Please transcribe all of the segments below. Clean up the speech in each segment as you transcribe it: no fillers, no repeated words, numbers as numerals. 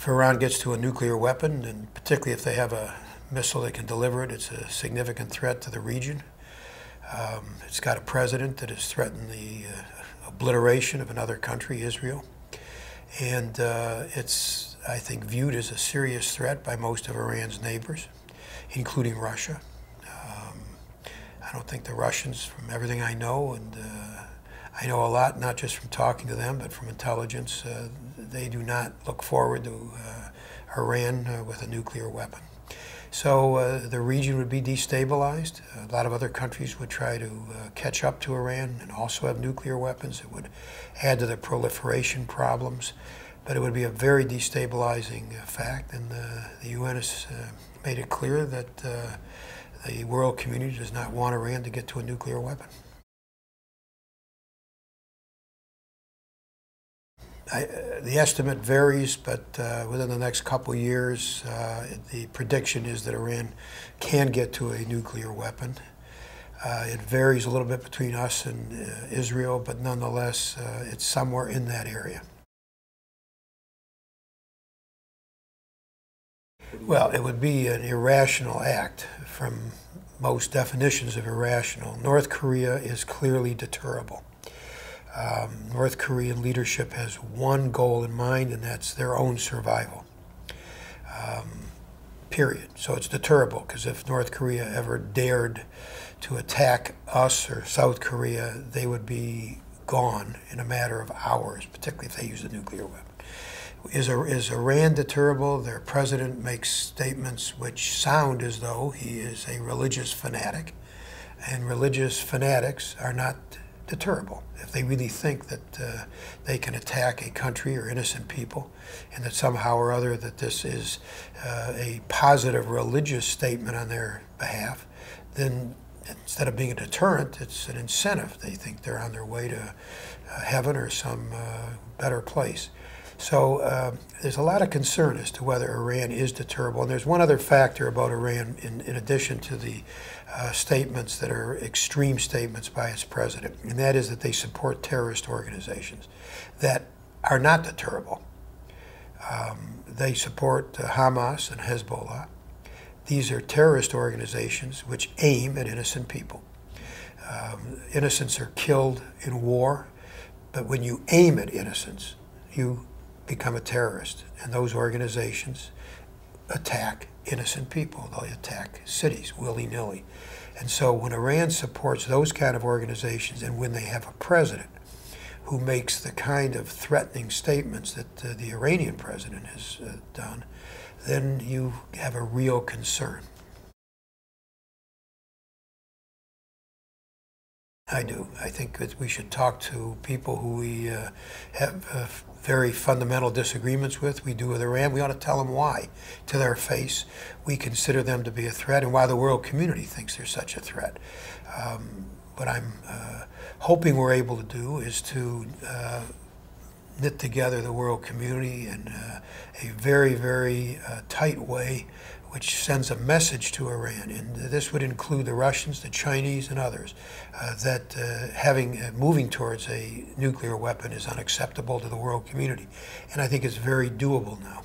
If Iran gets to a nuclear weapon, and particularly if they have a missile that can deliver it, it's a significant threat to the region. It's got a president that has threatened the obliteration of another country, Israel. And it's, I think, viewed as a serious threat by most of Iran's neighbors, including Russia. I don't think the Russians, from everything I know, and I know a lot, not just from talking to them, but from intelligence, they do not look forward to Iran with a nuclear weapon. So the region would be destabilized. A lot of other countries would try to catch up to Iran and also have nuclear weapons. It would add to the proliferation problems, but it would be a very destabilizing fact. And the UN has made it clear that the world community does not want Iran to get to a nuclear weapon. The estimate varies, but within the next couple of years, the prediction is that Iran can get to a nuclear weapon. It varies a little bit between us and Israel, but nonetheless, it's somewhere in that area. Well, it would be an irrational act from most definitions of irrational. North Korea is clearly deterrable. North Korean leadership has one goal in mind, and that's their own survival, period. So it's deterrable, because if North Korea ever dared to attack us or South Korea, they would be gone in a matter of hours, particularly if they use a nuclear weapon. Is Iran deterrable? Their president makes statements which sound as though he is a religious fanatic, and religious fanatics are not deterrable. If they really think that they can attack a country or innocent people, and that somehow or other that this is a positive religious statement on their behalf, then instead of being a deterrent, it's an incentive. They think they're on their way to heaven or some better place. So there's a lot of concern as to whether Iran is deterrable. And there's one other factor about Iran, in addition to the statements that are extreme statements by its president, and that is that they support terrorist organizations that are not deterrable. They support Hamas and Hezbollah. These are terrorist organizations which aim at innocent people. Innocents are killed in war, but when you aim at innocents, you become a terrorist, and those organizations attack innocent people. They'll attack cities willy-nilly. And so when Iran supports those kind of organizations, and when they have a president who makes the kind of threatening statements that the Iranian president has done, then you have a real concern. I do. I think that we should talk to people who we have very fundamental disagreements with. We do with Iran. We ought to tell them why, to their face, we consider them to be a threat, and why the world community thinks they're such a threat. What I'm hoping we're able to do is to knit together the world community in a very, very tight way, which sends a message to Iran, and this would include the Russians, the Chinese, and others, that moving towards a nuclear weapon is unacceptable to the world community. And I think it's very doable now.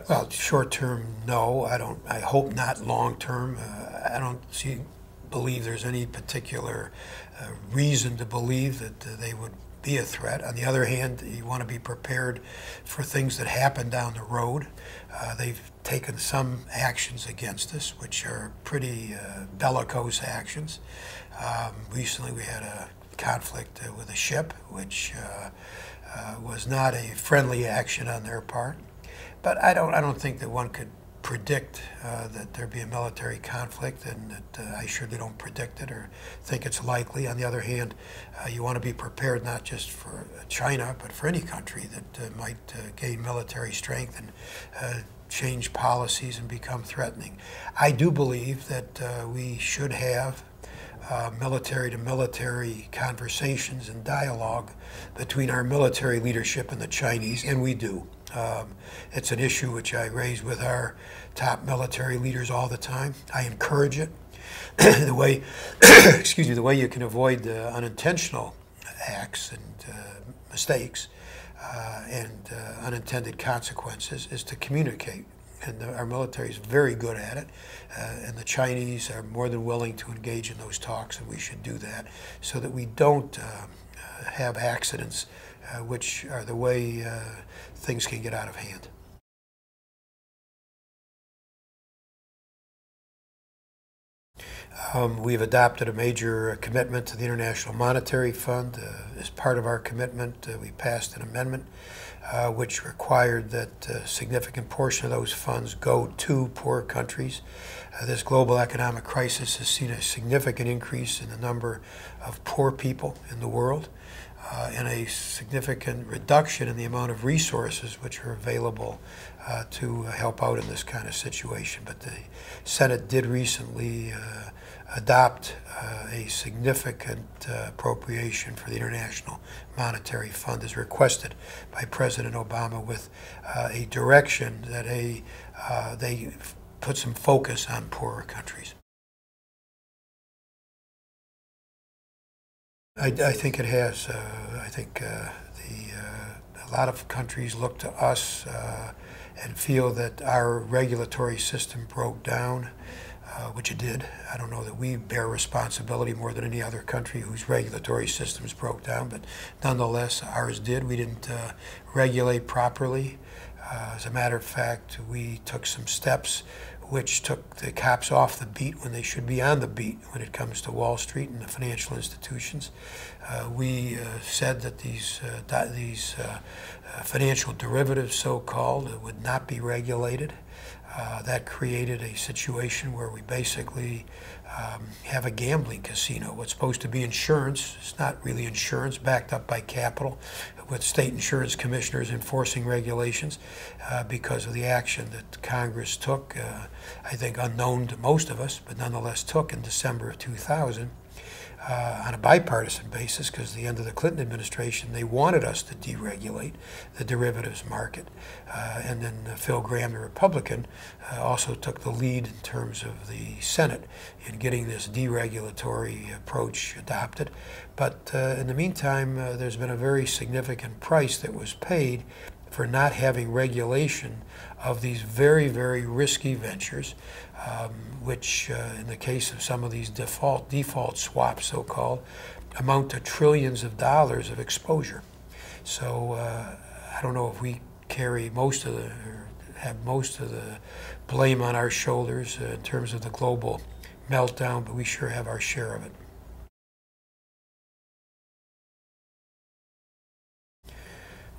Well, short term, no. I hope not long term. I don't believe there's any particular reason to believe that they would be a threat. On the other hand, you want to be prepared for things that happen down the road. They've taken some actions against us, which are pretty bellicose actions. Recently we had a conflict with a ship, which was not a friendly action on their part. But I don't think that one could predict that there'd be a military conflict, and that I surely don't predict it or think it's likely. On the other hand, you want to be prepared not just for China, but for any country that might gain military strength and change policies and become threatening. I do believe that we should have military-to-military conversations and dialogue between our military leadership and the Chinese, and we do. It's an issue which I raise with our top military leaders all the time. I encourage it. The way, excuse me, the way you can avoid unintentional acts and mistakes and unintended consequences is to communicate. And our military is very good at it, and the Chinese are more than willing to engage in those talks, and we should do that so that we don't have accidents, which are the way things can get out of hand. We've adopted a major commitment to the International Monetary Fund. As part of our commitment, we passed an amendment which required that a significant portion of those funds go to poor countries. This global economic crisis has seen a significant increase in the number of poor people in the world and a significant reduction in the amount of resources which are available to help out in this kind of situation. But the Senate did recently adopt a significant appropriation for the International Monetary Fund as requested by President Obama, with a direction that they put some focus on poorer countries. I think it has. I think a lot of countries look to us and feel that our regulatory system broke down, which it did. I don't know that we bear responsibility more than any other country whose regulatory systems broke down, but nonetheless, ours did. We didn't regulate properly. As a matter of fact, we took some steps which took the cops off the beat when they should be on the beat when it comes to Wall Street and the financial institutions. We said that these financial derivatives, so-called, would not be regulated. That created a situation where we basically have a gambling casino. What's supposed to be insurance, it's not really insurance, backed up by capital, with state insurance commissioners enforcing regulations because of the action that Congress took, I think unknown to most of us, but nonetheless took in December of 2000. On a bipartisan basis, because at the end of the Clinton administration, they wanted us to deregulate the derivatives market. And then Phil Gramm, the Republican, also took the lead in terms of the Senate in getting this deregulatory approach adopted. But in the meantime, there's been a very significant price that was paid for not having regulation of these very, very risky ventures, which in the case of some of these default swaps, so-called, amount to trillions of dollars of exposure. So I don't know if we carry most of the, or have most of the blame on our shoulders in terms of the global meltdown, but we sure have our share of it.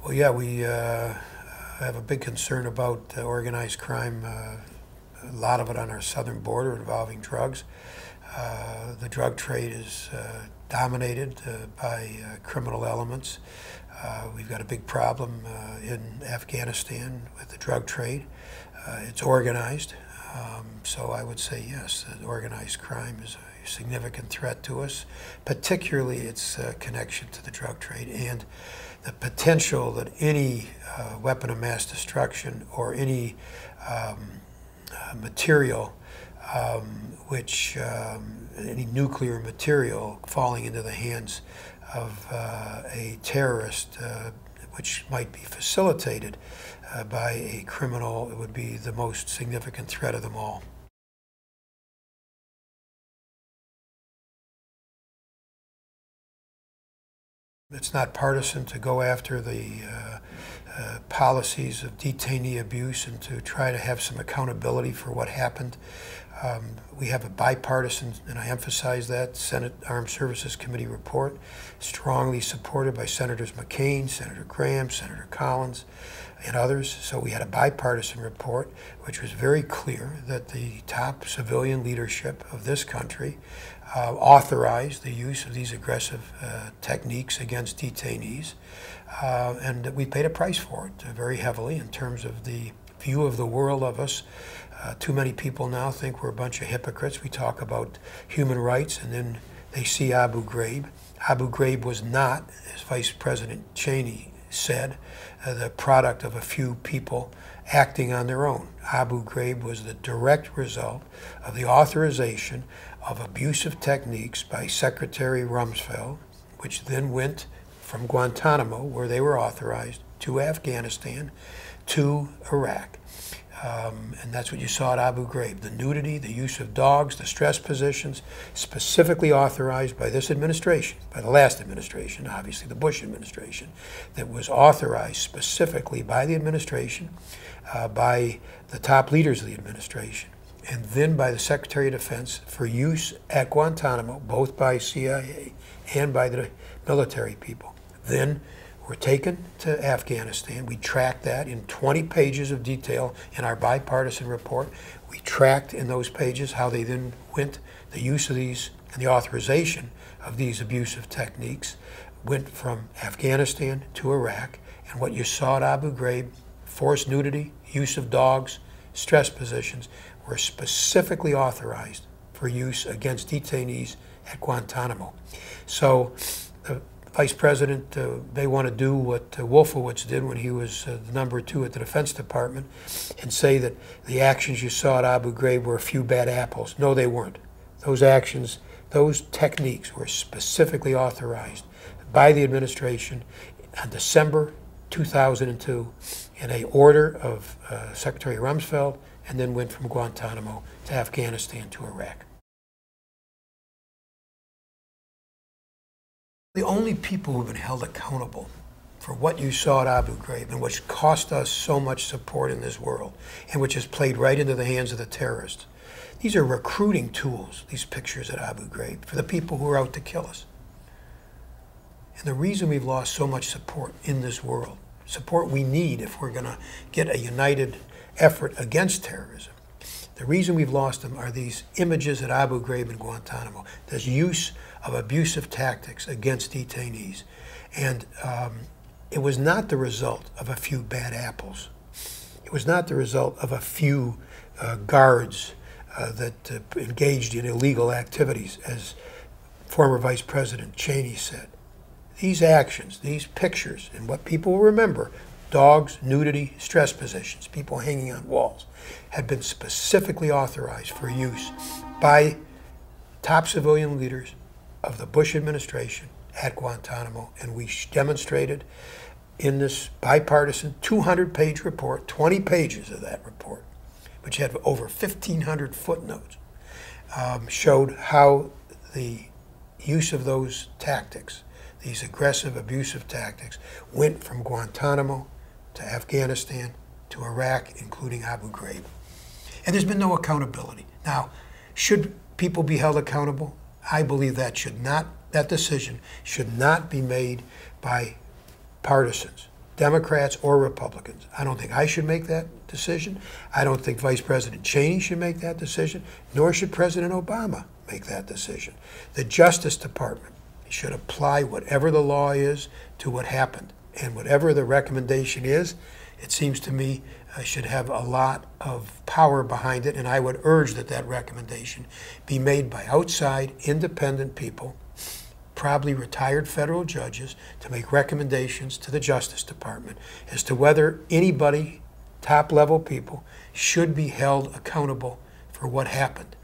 Well, yeah, we have a big concern about organized crime, a lot of it on our southern border involving drugs. The drug trade is dominated by criminal elements. We've got a big problem in Afghanistan with the drug trade. It's organized, so I would say yes, that organized crime is a significant threat to us, particularly its connection to the drug trade and the potential that any weapon of mass destruction or any material any nuclear material falling into the hands of a terrorist, which might be facilitated by a criminal, it would be the most significant threat of them all. It's not partisan to go after the policies of detainee abuse and to try to have some accountability for what happened. We have a bipartisan, and I emphasize that, Senate Armed Services Committee report, strongly supported by Senators McCain, Senator Graham, Senator Collins, and others. So we had a bipartisan report which was very clear that the top civilian leadership of this country authorized the use of these aggressive techniques against detainees, and that we paid a price for it very heavily in terms of the view of the world of us. Too many people now think we're a bunch of hypocrites. We talk about human rights, and then they see Abu Ghraib. Abu Ghraib was not, as Vice President Cheney said, the product of a few people acting on their own. Abu Ghraib was the direct result of the authorization of abusive techniques by Secretary Rumsfeld, which then went from Guantanamo, where they were authorized, to Afghanistan, to Iraq. And that's what you saw at Abu Ghraib. The nudity, the use of dogs, the stress positions, specifically authorized by this administration, by the last administration, obviously the Bush administration, that was authorized specifically by the administration, by the top leaders of the administration, and then by the Secretary of Defense for use at Guantanamo, both by CIA and by the military people. Then were taken to Afghanistan. We tracked that in 20 pages of detail in our bipartisan report. We tracked in those pages how they then went, the use of these and the authorization of these abusive techniques went from Afghanistan to Iraq. And what you saw at Abu Ghraib, forced nudity, use of dogs, stress positions, were specifically authorized for use against detainees at Guantanamo. So the Vice President may want to do what Wolfowitz did when he was the number 2 at the Defense Department and say that the actions you saw at Abu Ghraib were a few bad apples. No, they weren't. Those actions, those techniques were specifically authorized by the administration on December 2002 in an order of Secretary Rumsfeld, and then went from Guantanamo to Afghanistan to Iraq. The only people who have been held accountable for what you saw at Abu Ghraib and which cost us so much support in this world and which has played right into the hands of the terrorists, these are recruiting tools, these pictures at Abu Ghraib, for the people who are out to kill us. And the reason we've lost so much support in this world, support we need if we're going to get a united effort against terrorism, the reason we've lost them are these images at Abu Ghraib and Guantanamo, this use of abusive tactics against detainees. And it was not the result of a few bad apples. It was not the result of a few guards that engaged in illegal activities, as former Vice President Cheney said. These actions, these pictures, and what people will remember, dogs, nudity, stress positions, people hanging on walls, had been specifically authorized for use by top civilian leaders of the Bush administration at Guantanamo, and we demonstrated in this bipartisan 200-page report, 20 pages of that report, which had over 1,500 footnotes, showed how the use of those tactics, these aggressive, abusive tactics, went from Guantanamo to Afghanistan to Iraq, including Abu Ghraib. And there's been no accountability. Now, should people be held accountable? I believe that decision should not be made by partisans, Democrats or Republicans. I don't think I should make that decision. I don't think Vice President Cheney should make that decision, nor should President Obama make that decision. The Justice Department should apply whatever the law is to what happened. And whatever the recommendation is, it seems to me should have a lot of power behind it, and I would urge that that recommendation be made by outside, independent people, probably retired federal judges, to make recommendations to the Justice Department as to whether anybody, top-level people, should be held accountable for what happened.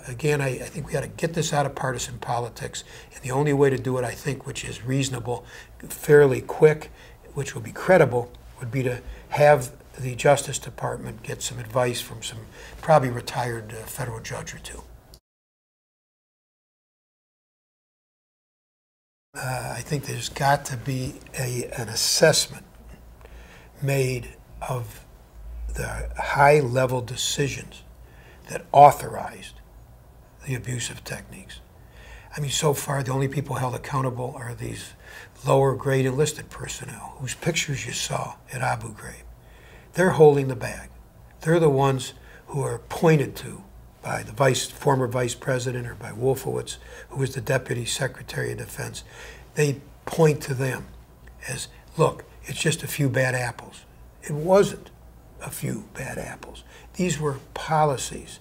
Again, I think we got to get this out of partisan politics, and the only way to do it, I think, which is reasonable, fairly quick, which will be credible, would be to have the Justice Department get some advice from some probably retired federal judge or two. I think there's got to be an assessment made of the high-level decisions that authorized the abusive techniques. I mean, so far, the only people held accountable are these lower-grade enlisted personnel whose pictures you saw at Abu Ghraib. They're holding the bag. They're the ones who are pointed to by the former vice president or by Wolfowitz, who was the Deputy Secretary of Defense. They point to them as, look, it's just a few bad apples. It wasn't a few bad apples. These were policies.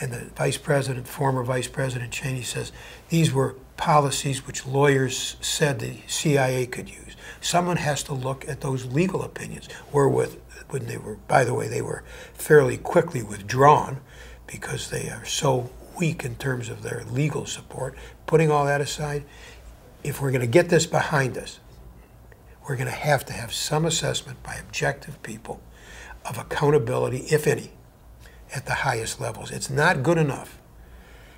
And the former Vice President Cheney says, these were policies which lawyers said the CIA could use. Someone has to look at those legal opinions. When they were, by the way, they were fairly quickly withdrawn because they are so weak in terms of their legal support. Putting all that aside, if we're going to get this behind us, we're going to have some assessment by objective people of accountability, if any, at the highest levels. It's not good enough.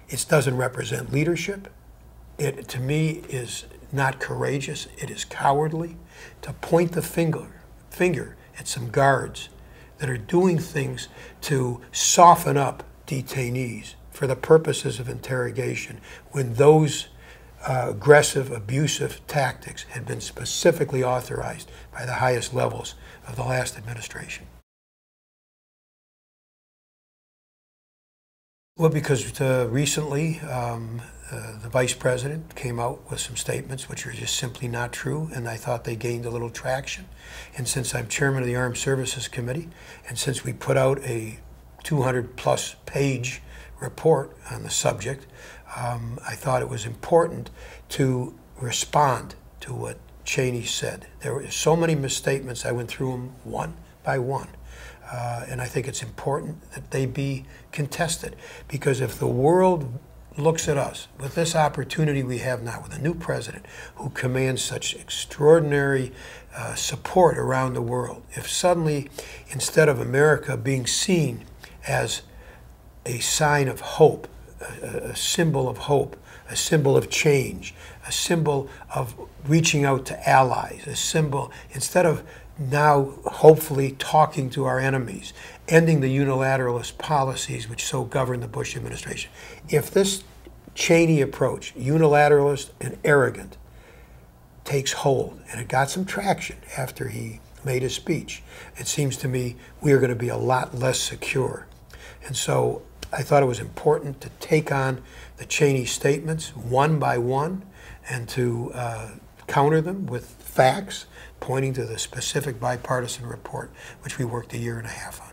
It doesn't represent leadership. It, to me, is not courageous. It is cowardly to point the finger at some guards that are doing things to soften up detainees for the purposes of interrogation when those aggressive, abusive tactics had been specifically authorized by the highest levels of the last administration. Well, because recently the vice president came out with some statements which are just simply not true, and I thought they gained a little traction. And since I'm chairman of the Armed Services Committee, and since we put out a 200-plus page report on the subject, I thought it was important to respond to what Cheney said. There were so many misstatements. I went through them one by one. And I think it's important that they be contested, because if the world looks at us with this opportunity we have now, with a new president who commands such extraordinary support around the world, if suddenly, instead of America being seen as a sign of hope, a symbol of hope, a symbol of change, a symbol of reaching out to allies, a symbol, instead of now hopefully talking to our enemies, ending the unilateralist policies which so govern the Bush administration. If this Cheney approach, unilateralist and arrogant, takes hold, and it got some traction after he made his speech, it seems to me we are going to be a lot less secure. And so I thought it was important to take on the Cheney statements one by one and to counter them with facts, pointing to the specific bipartisan report, which we worked a year and a half on.